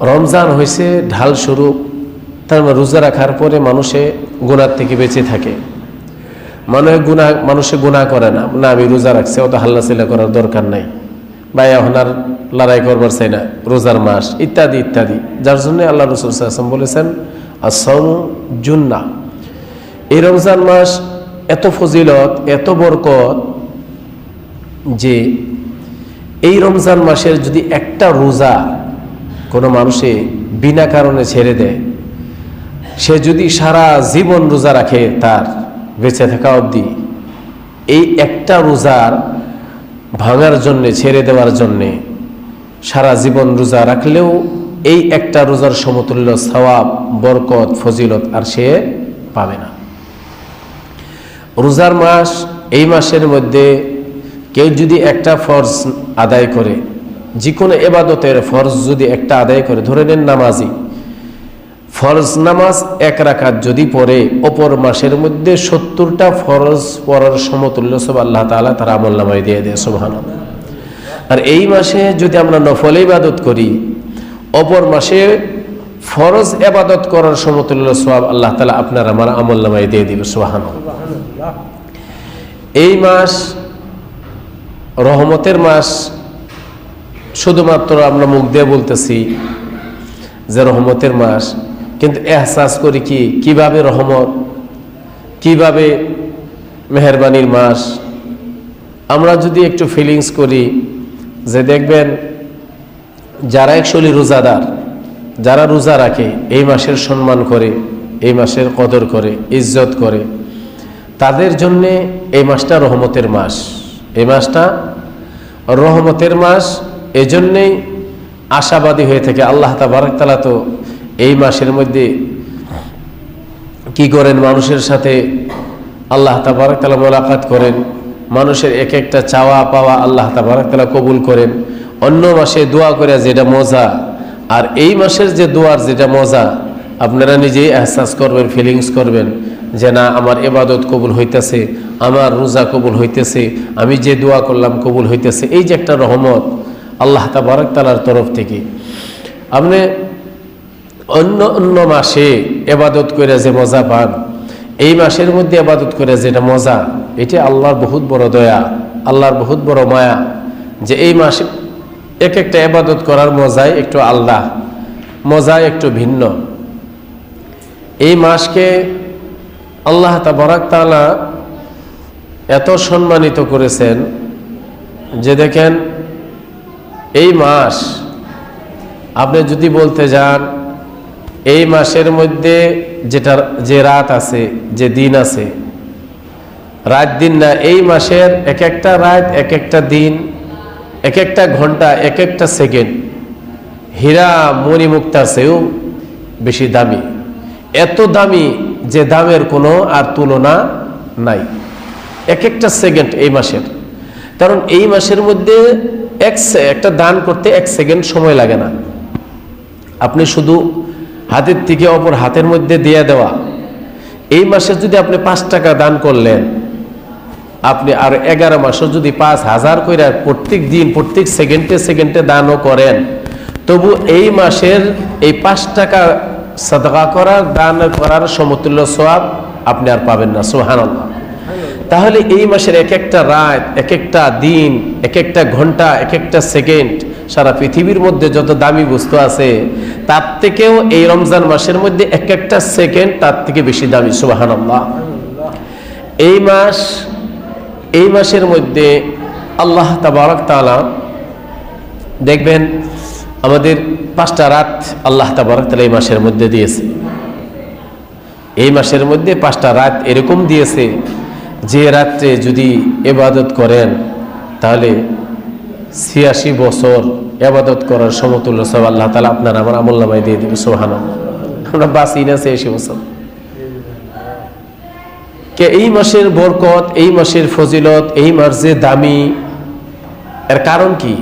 রমজান হয়েছে ঢাল স্বরূপ, তার মানে রোজা রাখার পরে মানুষে গুনার থেকে বেঁচে থাকে। মানুষে গুনাহ করে না, না আমি রোজা রাখছি, অত হাল্লাচিল্লা করার দরকার নাই, বা এখন আর লড়াই করবার চাই না, রোজার মাস ইত্যাদি ইত্যাদি। যার জন্য আল্লাহ রাসূল সাল্লাল্লাহু আলাইহি ওয়াসাল্লাম বলেছেন আস-সাওমু জুন্নাহ। এই রমজান মাস এত ফজিলত, এত বরকত যে এই রমজান মাসের যদি একটা রোজা কোনো মানুষে বিনা কারণে ছেড়ে দেয়, সে যদি সারা জীবন রোজা রাখে তার বেঁচে থাকা অবধি, এই একটা রোজার ভাঙার জন্যে, ছেড়ে দেওয়ার জন্যে সারা জীবন রোজা রাখলেও এই একটা রোজার সমতুল্য সওয়াব, বরকত, ফজিলত আর সে পাবে না। রোজার মাস, এই মাসের মধ্যে কেউ যদি একটা ফরজ আদায় করে, যে কোনো ইবাদতের ফরজ যদি একটা আদায় করে, ধরে নেন নামাজি, ফরজ নামাজ এক রাকাত যদি পড়ে, অপর মাসের মধ্যে 70টা ফরজ পড়ার সমতুল্য সব আল্লাহ তাআলা তার আমলনামায় দিয়ে দেয়। সুবহানাল্লাহ। আর এই মাসে যদি আমরা নফল ইবাদত করি, অপর মাসে ফরজ ইবাদত করার সমতুল্য সওয়াব আল্লাহ তাআলা আপনার আমার আমলনামায় দিয়ে দিবে। সুবহানাল্লাহ। এই মাস রহমতের মাস। শুধুমাত্র আমরা মুখ দিয়ে বলতেছি যে রহমতের মাস, কিন্তু এহসাস করি কিভাবে রহমত, কিভাবে মেহেরবানির মাস। আমরা যদি একটু ফিলিংস করি যে দেখবেন যারা অ্যাকচুয়ালি রোজাদার, যারা রোজা রাখে, এই মাসের সম্মান করে, এই মাসের কদর করে, ইজ্জত করে, তাদের জন্যে এই মাসটা রহমতের মাস। এই মাসটা রহমতের মাস, এজন্যেই আশাবাদী হয়ে থাকে। আল্লাহ তাবারক তাআলা তো এই মাসের মধ্যে কি করেন, মানুষের সাথে আল্লাহ তাবারক তাআলা মোলাকাত করেন, মানুষের এক একটা চাওয়া পাওয়া আল্লাহ তাবারক তাআলা কবুল করেন। অন্য মাসে দোয়া করে যেটা মজা, আর এই মাসের যে দোয়ার যেটা মজা, আপনারা নিজেই এহসাস করবেন, ফিলিংস করবেন যে না, আমার ইবাদত কবুল হইতেছে, আমার রোজা কবুল হইতেছে, আমি যে দোয়া করলাম কবুল হইতেছে। এই যে একটা রহমত আল্লাহ তাবারক তাআলার তরফ থেকে। আপনি অন্য মাসে ইবাদত করে যে মজা পান, এই মাসের মধ্যে ইবাদত করে যেটা মজা, এটা আল্লাহর বহুত বড় দয়া, আল্লাহর বহুত বড় মায়া, যে এই মাসে এক একটা ইবাদত করার মজাই একটু আলাদা, মজাই একটু ভিন্ন। এই মাসকে আল্লাহ তাবারক তাআলা এত সম্মানিত করেছেন যে দেখেন, এই মাস আপনি যদি বলতে যান, এই মাসের মধ্যে যে রাত আছে, যে দিন আছে, রাত দিন না, এই মাসের এক একটা রাত, এক একটা দিন, এক একটা ঘন্টা, এক একটা সেকেন্ড হীরা মণিমুক্তার চেয়েও বেশি দামি। এত দামি যে দামের কোনো আর তুলনা নাই। এক একটা সেকেন্ড এই মাসের, কারণ এই মাসের মধ্যে একটা দান করতে 1 সেকেন্ড সময় লাগে না। আপনি শুধু হাতের থেকে অপর হাতের মধ্যে দিয়ে দেওয়া, এই মাসে যদি আপনি 5 টাকা দান করলেন, আপনি আর 11 মাসে যদি 5000 করে প্রত্যেক দিন, প্রত্যেক সেকেন্ডে সেকেন্ডে দানও করেন, তবু এই মাসের এই 5 টাকা সাদকা করার, দান করার সমতুল্য সওয়াব আপনি আর পাবেন না। সুবহানাল্লাহ। তাহলে এই মাসের এক একটা রাত, এক একটা দিন, এক একটা ঘন্টা, এক একটা সেকেন্ড, সারা পৃথিবীর মধ্যে যত দামি বস্তু আছে তার থেকেও এই রমজান মাসের মধ্যে এক একটা সেকেন্ড তার থেকে বেশি দামি। সুবহানাল্লাহ। এই মাসের মধ্যে আল্লাহ তাবারক তাআলা দেখবেন আমাদের 5টা রাত আল্লাহ তাবারক তাআলা এই মাসের মধ্যে দিয়েছে। এই মাসের মধ্যে 5টা রাত এরকম দিয়েছে যে রাত্রে যদি ইবাদত করেন তাহলে 86 বছর ইবাদত করার সমতুল্য সওয়াব আল্লাহ তাআলা আপনার আমার আমলনামায় দিয়ে দিবে। সুবহানাল্লাহ। আমরা বাঁচি না 86 বছর। কে এই মাসের বরকত, এই মাসের ফজিলত, এই মাস যে দামি, এর কারণ কি?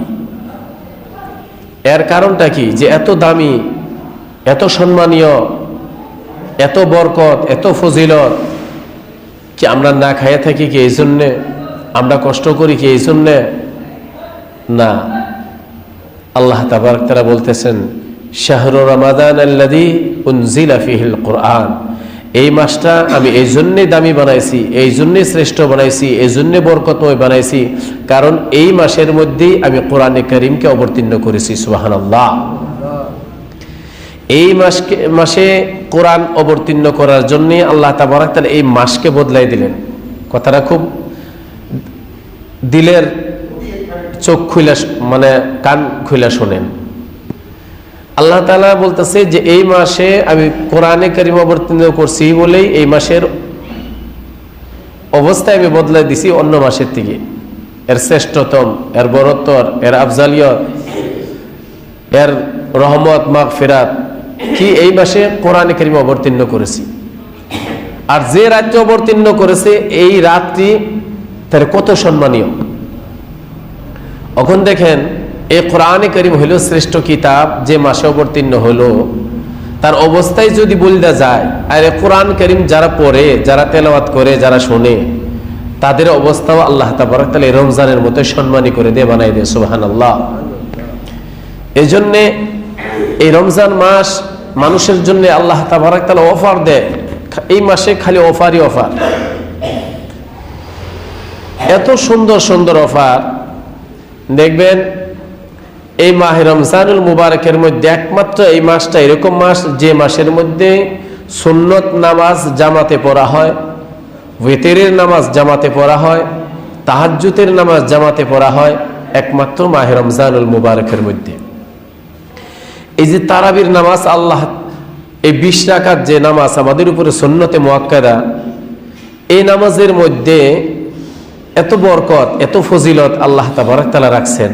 এর কারণটা কি যে এত দামি, এত সম্মানীয়, এত বরকত, এত ফজিলত কি আমরা না খাইয়ে থাকি কি এই জন্যে? আমরা কষ্ট করি কি এই জন্যে? না। আল্লাহ তাবারক তাআলা বলতেছেন শাহরু রমাদান আল্লাযী উনজিলা ফীহিল কুরআন, এই মাসটা আমি এই জন্যে দামি বানাইছি, এই জন্যে শ্রেষ্ঠ বানাইছি, এই জন্যে বরকতময় বানাইছি, কারণ এই মাসের মধ্যেই আমি কোরআনে কারীমকে অবতীর্ণ করেছি। সুবহানাল্লাহ। এই মাসে কোরআন অবতীর্ণ করার জন্য আল্লাহ তাবারক তাআলা এই মাসকে বদলাই দিলেন। কথাটা খুব দিলের চোখ খুলে মানে কান খুলে শোনেন। আল্লাহ তাআলা বলতেছে যে এই মাসে আমি কোরআনে কারীম অবতীর্ণ করছি বলেই এই মাসের অবস্থায় আমি বদলাই দিছি অন্য মাসের থেকে। এর শ্রেষ্ঠতম, এর বরত্বর, এর আফজালিয়ত, এর রহমত মাগফিরাত কি এই মাসে কোরআনে কারীম অবতীর্ণ করেছি। আর যে রাত্রে অবতীর্ণ করেছে এই রাতটি তার কত সম্মানীয়। এখন দেখেন এই কোরআনে কারীম হলো শ্রেষ্ঠ কিতাব, যে মাসে অবতীর্ণ হলো তার অবস্থায় যদি বলতে যায়, আর এই কোরআন কারীম যারা পড়ে, যারা তেলাওয়াত করে, যারা শোনে, তাদের অবস্থাও আল্লাহ তাবারক তাআলা এই রমজানের মতো সম্মানী করে দিয়ে বানাই দেয়। সুবহানাল্লাহ। এই জন্যে এই রমজান মাস মানুষের জন্য আল্লাহ তাবারক তাআলা অফার দেয়। এই মাসে খালি অফারই অফার, এত সুন্দর সুন্দর অফার দেখবেন। এই মাহে রমজানুল মুবারকের মধ্যে একমাত্র এই মাসটা এরকম মাস যে মাসের মধ্যে সুন্নত নামাজ জামাতে পড়া হয়, ওয়েতেরের নামাজ জামাতে পড়া হয়, তাহাজ্জুদের নামাজ জামাতে পড়া হয়, একমাত্র মাহে রমজানুল মুবারকের মধ্যে। এই যে তারাবির নামাজ, আল্লাহ এই 20 রাকাত যে নামাজ আমাদের উপরে সুন্নতে মুআক্কাদা, এই নামাজের মধ্যে এত বরকত, এত ফজিলত আল্লাহ তাবারক তাআলা রাখছেন।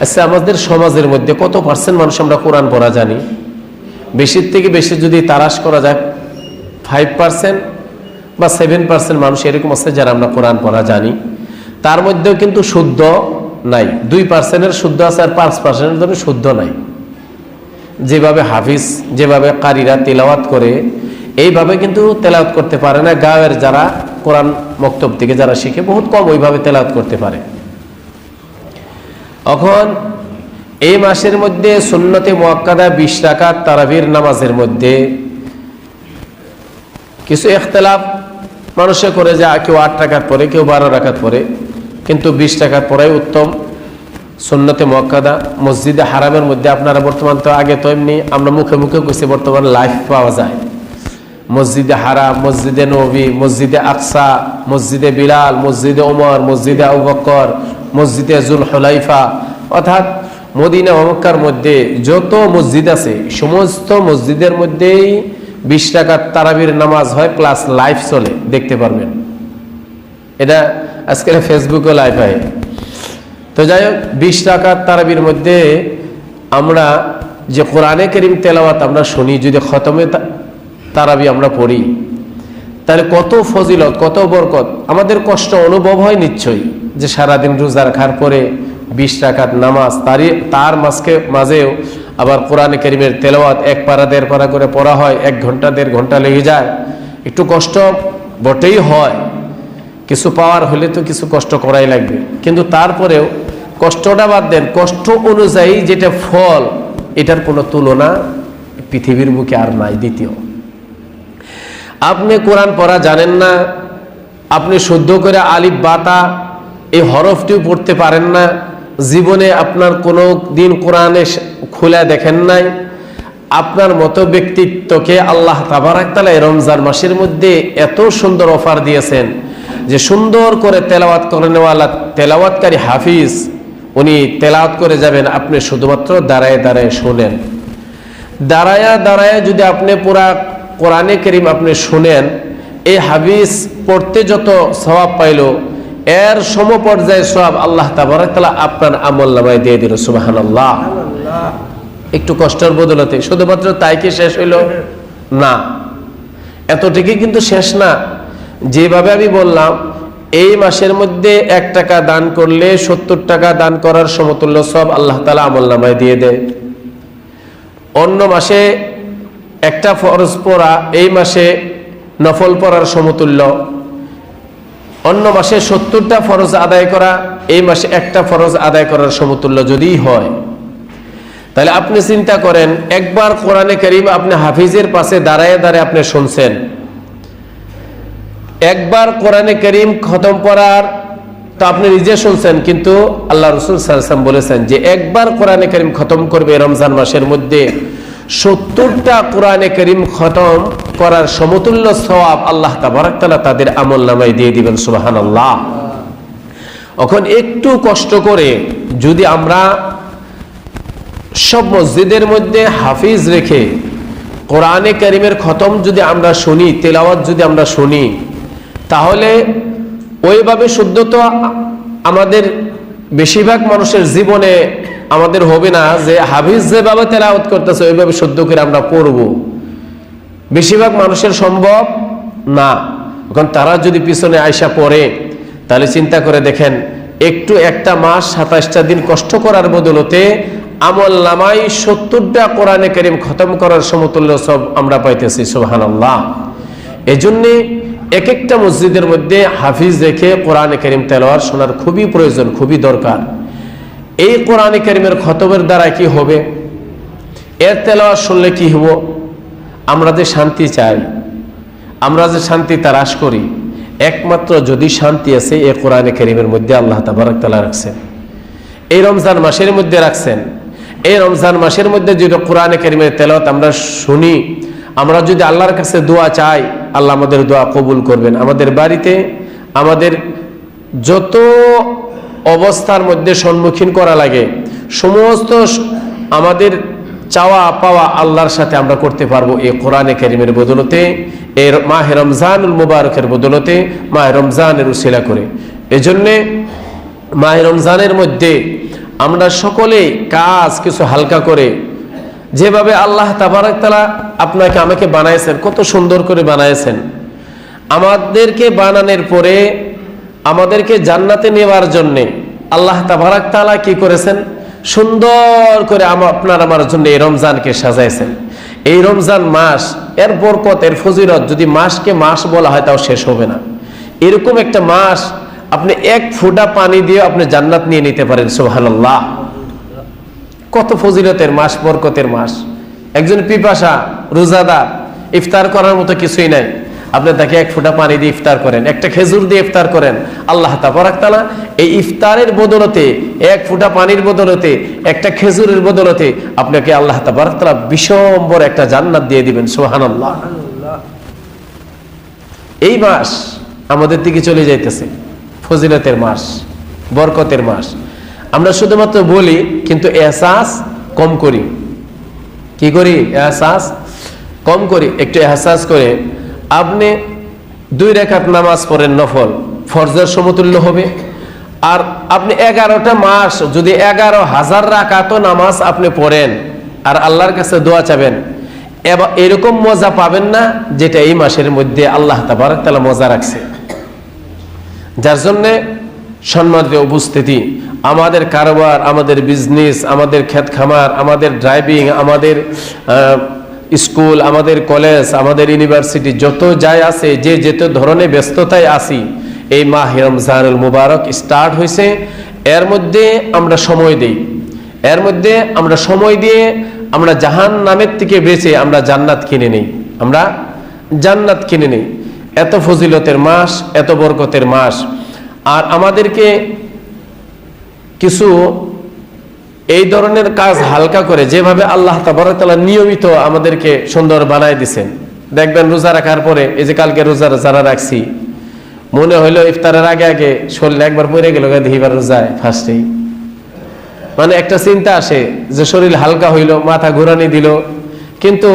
আচ্ছা, আমাদের সমাজের মধ্যে কত পার্সেন্ট মানুষ আমরা কোরআন পড়া জানি? বেশির থেকে বেশি যদি তারাশ করা যায় 5% বা 7% মানুষ এরকম আছে যারা আমরা কোরআন পড়া জানি। তার মধ্যেও কিন্তু শুদ্ধ নাই, 2%-এর শুদ্ধ আছে আর 5%-এর জন্য শুদ্ধ নাই। যেভাবে হাফিজ, যেভাবে কারিরা তেলাওয়াত করে, এইভাবে কিন্তু তেলাওয়াত করতে পারে না। গাঁয়ের যারা কোরআন মক্তব থেকে যারা শিখে, বহুত কম ওইভাবে তেলাওয়াত করতে পারে। এখন এই মাসের মধ্যে সুন্নতে মুআক্কাদা 20 রাকাত তারাবির নামাজের মধ্যে কিছু ইখতিলাফ মানুষে করে, যে কেউ 8 রাকাত পড়ে, কেউ 12 রাকাত পড়ে, কিন্তু 20 রাকাত পড়াই উত্তম সুন্নতে মুআক্কাদা। মসজিদে হারামের মধ্যে আপনারা বর্তমান, তো আগে তো এমনি আমরা মুখে মুখে কইছি, বর্তমান লাইভ পাওয়া যায়। মসজিদে হারাম, মসজিদে নবী, মসজিদে আকসা, মসজিদে বিলাল, মসজিদে ওমর, মসজিদে আবু বকর, মসজিদে জুল হুলাইফা, অর্থাৎ মদিনা ও মক্কার মধ্যে যত মসজিদ আছে সমস্ত মসজিদের মধ্যেই 20 রাকাত তারাবির নামাজ হয়, প্লাস লাইভ চলে, দেখতে পারবেন। এটা আজকে ফেসবুকে লাইভ হয়। তো যাই হোক, 20 রাকাত তারাবির মধ্যে আমরা যে কোরআনে কারীম তেলাওয়াত আমরা শুনি, যদি খতমে তারাবি আমরা পড়ি, তাহলে কত ফজিলত, কত বরকত। আমাদের কষ্ট অনুভব হয় নিশ্চয়ই, যে সারাদিন রোজা রাখার পরে 20 রাকাত নামাজ, তার মাঝেও আবার কোরআনে কারীমের তেলাওয়াত 1 পারা 1.5 পারা করে পড়া হয়, 1 ঘন্টা 1.5 ঘন্টা লেগে যায়। একটু কষ্ট বটেই হয়, কিছু পাওয়ার হলে তো কিছু কষ্ট করাই লাগবে। কিন্তু তারপরেও কষ্টটা বাদ দেন, কষ্ট অনুযায়ী যেটা ফল, এটার কোনো তুলনা পৃথিবীর বুকে আর নাই। দ্বিতীয়, আপনি কোরআন পড়া জানেন না, আপনি শুদ্ধ করে আলিফ বাতা এই হরফটিও পড়তে পারেন না, জীবনে আপনার কোনো দিন কোরআনে খুলে দেখেন নাই, আপনার মতো ব্যক্তিত্বকে আল্লাহ তাবারক তাআলা এই রমজান মাসের মধ্যে এত সুন্দর অফার দিয়েছেন যে সুন্দর করে তেলাওয়াত করেনওয়ালা তেলাওয়াতকারী হাফিজ উনি তেলাওয়াত করে যাবেন, আপনি শুধুমাত্র দাঁড়ায় দাঁড়ায় শুনেন। দাঁড়ায়া দাঁড়ায় যদি আপনি পুরা কোরআনে কারীম আপনি শুনেন, এই হাফিজ পড়তে যত সওয়াব পাইল, এর সমপর্যায়ে সওয়াব আল্লাহ তাবারক তাআলা আপনার আমলনামায় দিয়ে দিল। সুবহানাল্লাহ। একটু কষ্টের বদলতে শুধুমাত্র তাই কি শেষ হইল? না, এতটুকুই কিন্তু শেষ না। যেভাবে আমি বললাম, এই মাসের মধ্যে 1 টাকা দান করলে 70 টাকা দান করার সমতুল্য সওয়াব আল্লাহ তাআলা আমলনামায় দিয়ে দেয়। অন্য মাসে একটা ফরজ পড়া এই মাসে নফল পড়ার সমতুল্য, অন্য মাসে 70টা ফরজ আদায় করা এই মাসে একটা ফরজ আদায় করার সমতুল্য যদি হয়, তাহলে আপনি চিন্তা করেন, একবার কোরআনে কারীম আপনি হাফিজের পাশে দাঁড়ায় দাঁড়ায় আপনি শুনছেন, একবার কোরআনে কারীম খতম করার তো আপনি নিজে শুনছেন, কিন্তু আল্লাহ রাসূল সাল্লাল্লাহু আলাইহি ওয়াসাল্লাম বলেছেন যে একবার কোরআনে কারীম খতম করবে রমজান মাসের মধ্যে 70টা কোরআনে কারীম খতম করার সমতুল্য সওয়াব আল্লাহ তাবারক তাআলা তাদের আমলনামায় দিয়ে দিবেন। সুবহানাল্লাহ। এখন একটু কষ্ট করে যদি আমরা সব মসজিদের মধ্যে হাফিজ রেখে কোরআনে কারীমের খতম যদি আমরা শুনি, তেলাওয়াত যদি আমরা শুনি, তাহলে ওইভাবে শুদ্ধ তো আমাদের বেশিরভাগ মানুষের জীবনে আমাদের হবে না যে হাফিজ যেভাবে তেলাওয়াত করতেছে ওইভাবে শুদ্ধ করে আমরা পড়ব, বেশিরভাগ মানুষের সম্ভব না। এখন তারা যদি পিছনে আয়সা পড়ে, তাহলে চিন্তা করে দেখেন, একটু একটা মাস 27টা দিন কষ্ট করার বদলতে আমল নামাই 70টা কোরআনে কারীম খতম করার সমতুল্য সব আমরা পাইতেছি। সুবহানাল্লাহ। এজন্যে এক একটা মসজিদের মধ্যে হাফিজ রেখে কোরআনে কারীম তেলাওয়াত শোনার খুবই প্রয়োজন, খুবই দরকার। এই কোরআনে কারীমের খতমের দ্বারা কি হবে, এর তেলাওয়াত শুনলে কি হব, আমরা যে শান্তি চাই, আমরা যে শান্তি তালাশ করি, একমাত্র যদি শান্তি আছে এই কোরআনে কারীমের মধ্যে আল্লাহ তাবারক তাআলা রাখছেন, এই রমজান মাসের মধ্যে রাখছেন। এই রমজান মাসের মধ্যে যদি কোরআনে কারীমের তেলাওয়াত আমরা শুনি, আমরা যদি আল্লাহর কাছে দোয়া চাই, আল্লাহ আমাদের দোয়া কবুল করবেন। আমাদের বাড়িতে আমাদের যত অবস্থার মধ্যে সম্মুখীন করা লাগে সমস্ত আমাদের চাওয়া পাওয়া আল্লাহর সাথে আমরা করতে পারবো এই কোরআনে কারীমের বদলতে, এর মাহে রমজানুল মুবারকের বদলতে, মাহে রমজানের উসিলা করে। এজন্যে মাহে রমজানের মধ্যে আমরা সকলে কাজ কিছু হালকা করে, যেভাবে আল্লাহ তাবারক তাআলা আপনাকে আমাকে বানাইছেন, কত সুন্দর করে বানাইছেন, আমাদেরকে বানানোর পরে আমাদেরকে জান্নাতে নেওয়ার জন্যে আল্লাহ তাবারক তাআলা কি করেছেন, সুন্দর করে আপনার আমার জন্য এই রমজানকে সাজাইছেন। এই রমজান মাস, এর বরকত, এর ফজিলত যদি মাসকে মাস বলা হয় তাও শেষ হবে না। এরকম একটা মাস আপনি এক ফোঁটা পানি দিয়ে আপনি জান্নাত নিয়ে নিতে পারেন। সুবহানাল্লাহ। কত ফজিলতের মাস, বরকতের মাস। একজন পিপাসা রোজাদার, ইফতার করার মতো কিছুই নাই, আপনি তাকে এক ফোঁটা পানি দিয়ে ইফতার করেন, একটা খেজুর দিয়ে ইফতার করেন, আল্লাহ তাবারক তাআলা এই ইফতারের বদলতে, এক ফোঁটা পানির বদলতে, একটা খেজুরের বদলতে আপনাকে আল্লাহ তাবারক তাআলা বিশম্বর একটা জান্নাত দিয়ে দিবেন। সুবহানাল্লাহ। এই মাস আমাদের দিকে চলে যাইতেছে, ফজিলতের মাস, বরকতের মাস। আমরা শুধুমাত্র বলি কিন্তু এহসাস কম করি। কি করি? এহসাস কম করি। একটু এহসাস করে আপনি 2 রাকাত নামাজ পড়েন নফল, ফরজের সমতুল্য হবে। আর আপনি 11টা মাস যদি 11,000 রাকাতও নামাজ আপনি পড়েন আর আল্লাহর কাছে দোয়া চাবেন, এরকম মজা পাবেন না যেটা এই মাসের মধ্যে আল্লাহ তাবারক তাআলা মজা রাখছে। যার জন্য সম্মানিত উপস্থিতি, আমাদের কারবার, আমাদের বিজনেস, আমাদের ক্ষেত খামার, আমাদের ড্রাইভিং, আমাদের স্কুল, আমাদের কলেজ, আমাদের ইউনিভার্সিটি, যত যাই আছে, যে যত ধরনের ব্যস্ততায় আসি, এই মাহে রমজানুল মুবারক স্টার্ট হয়েছে, এর মধ্যে আমরা সময় দেই, এর মধ্যে আমরা সময় দিয়ে আমরা জাহান নামের থেকে বেঁচে আমরা জান্নাত কিনে নেই, আমরা জান্নাত কিনে নেই। এত ফজিলতের মাস, এত বরকতের মাস। আর আমাদেরকে কিছু এই ধরনের কাজ হালকা করে, যেভাবে আল্লাহ তাবারক তাআলা নিয়মিত আমাদেরকে সুন্দর বানায় দিয়েছেন। দেখবেন রোজা রাখার পরে, এই যে কালকে রোজা যারা রাখছি, মনে হইলো ইফতারের আগে আগে শরীর একবার পড়ে গেল, দেহিবার রোজায় ফার্স্টেই মানে একটা চিন্তা আসে যে শরীর হালকা হইলো, মাথা ঘুরানি দিল। কিন্তু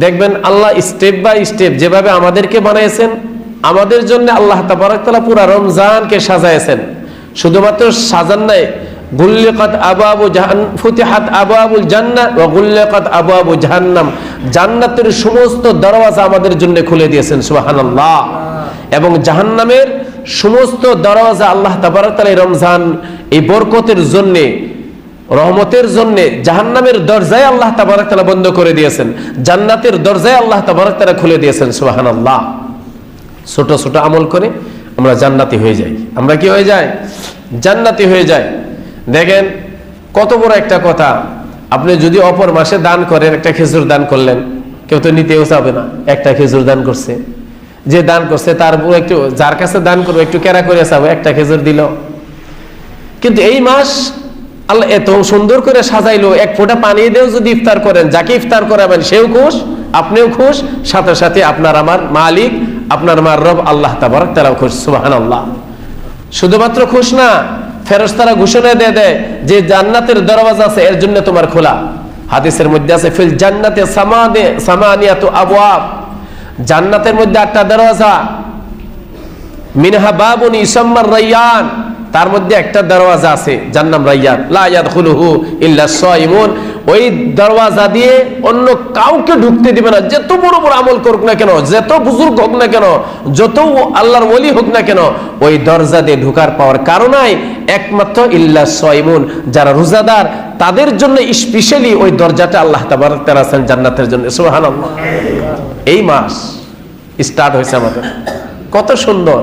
দেখবেন আল্লাহ স্টেপ বাই স্টেপ যেভাবে আমাদেরকে বানাইছেন, আমাদের জন্য আল্লাহ তাবারক তাআলা পুরা রমজানকে সাজাইছেন। শুধুমাত্র সাজান নাই, গুল্লিকাত আবওয়াবু জাহান্নাম, ফুতিহাত আবওয়াবুল জান্নাহ ওয়া গুল্লিকাত আবওয়াবু জাহান্নাম, জান্নাতের সমস্ত দরওয়াজা আমাদের জন্য খুলে দিয়েছেন। সুবহানাল্লাহ। এবং জাহান্নামের সমস্ত দরওয়াজা আল্লাহ তাবারক তাআলা এই রমজান, এই বরকতের জন্য, রহমতের জন্য জাহান্নামের দরজায় আল্লাহ তাবারক তাআলা বন্ধ করে দিয়েছেন, জান্নাতের দরজায় আল্লাহ তাবারক তাআলা খুলে দিয়েছেন। সুবহানাল্লাহ। ছোট ছোট আমল করে আমরা জান্নাতি হয়ে যাই। আমরা কি হয়ে যাই? জান্নাতি হয়ে যাই। দেখেন কত বড় একটা কথা। আপনি যদি অপর মাসে দান করেন, একটা খেজুর দান করলেন, কেউ তো নিতেও চাবে না, একটা খেজুর দান করছে, যে দান করছে তার একটু, যার কাছে দান করবো একটু কেরা করে চাবো, একটা খেজুর দিল। কিন্তু এই মাস আল্লাহ এত সুন্দর করে সাজাইলো, এক ফোঁটা পানি দিয়েও যদি ইফতার করেন, যাকে ইফতার করাবেন সেও খুশ, আপনিও খুশ, সাথে সাথে আপনার আমার মালিক, আপনার মার রব আল্লাহ তাবারক তাআলাও খুশ। সুবহানাল্লাহ। শুধুমাত্র খুশ না, ফেরেশতারা ঘোষণা দিয়ে দেয় যে জান্নাতের দরওয়াজা আছে এর জন্য তোমার খোলা। হাদিসের মধ্যে আছে ফিল জান্নাতে সামানিয়াতু আবওয়াব, জান্নাতের মধ্যে 8টা দরওয়াজা, মিনহা বাবুন ইউসাম্মার রায়্যান, তার মধ্যে একটা দরওয়াজা আছে যার নাম রায়্যান, লা ইয়াদখুলুহু ইল্লা সাইমুন, ওই দরওয়াজা দিয়ে অন্য কাউকে ঢুকতে দিবে না, যত বড় বড় আমল করুক না কেন, যত বুজুর্গ হোক না কেন, যত আল্লাহর ওলি হোক না কেন, ওই দরজা দিয়ে ঢোকার পাওয়ার কারণে একমাত্র ইল্লা সাইমুন, যারা রোজাদার তাদের জন্য স্পেশালি ওই দরজাটা আল্লাহ তাবারক তাআলা আছেন জান্নাতের জন্য। সুবহানাল্লাহ। এই মাস স্টার্ট হয়েছে আমাদের, কত সুন্দর,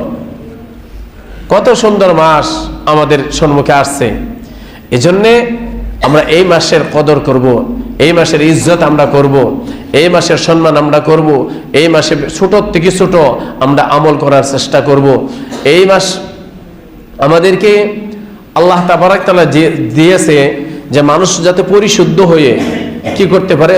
কত সুন্দর মাস আমাদের সম্মুখে আসছে। এজন্যে আমরা এই মাসের কদর করব, এই মাসের ইজ্জত আমরা করব, এই মাসের সম্মান আমরা করব, এই মাসে ছোট থেকে ছোট আমরা আমল করার চেষ্টা করব। এই মাস আমাদেরকে আল্লাহ তাবারক তাআলা দিয়েছে যে মানুষ যাতে পরিশুদ্ধ হয়ে কি করতে পারে,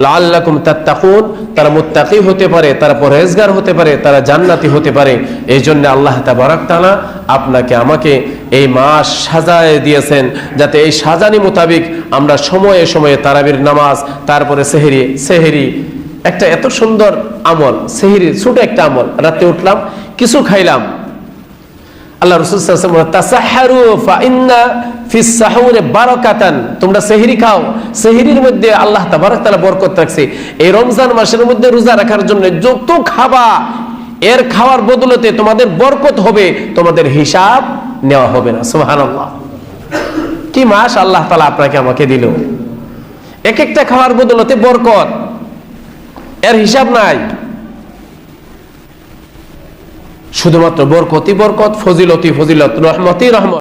লাআল্লাকুম তাত্তাকুন, তারা মুত্তাকি হতে পারে, তারা পরহেজগার হতে পারে, তারা জান্নাতি হতে পারে। এই জন্য আল্লাহ তাবারক তাআলা আপনাকে আমাকে এই মাস সাজায় দিয়েছেন, যাতে এই সাজানি মোতাবেক আমরা সময়ে সময়ে তারাবির নামাজ, তারপরে সেহরি একটা এত সুন্দর আমল, সেহরি ছোট একটা আমল, রাতে উঠলাম কিছু খাইলাম, আল্লাহ রাসূল সাল্লাল্লাহু আলাইহি ওয়াসাল্লাম তাসাহহারু ফাইন্না ফিস সাহুরি বারাকাতান, তোমরা সেহরি খাও, সেহরির মধ্যে আল্লাহ তাবারক তাআলা বরকত রাখছে। এই রমজান মাসের মধ্যে রোজা রাখার জন্য যত খাবা এর খাওয়ার বদলতে তোমাদের বরকত হবে, তোমাদের হিসাব নেওয়া হবে না। সুবহানাল্লাহ। কি মাস আল্লাহ তাআলা আপনাকে আমাকে দিল, এক একটা খাওয়ার বদলতে বরকত, এর হিসাব নাই। শুধুমাত্র বরকতই বরকত, ফজিলতই ফজিলত, রহমতই রহমত।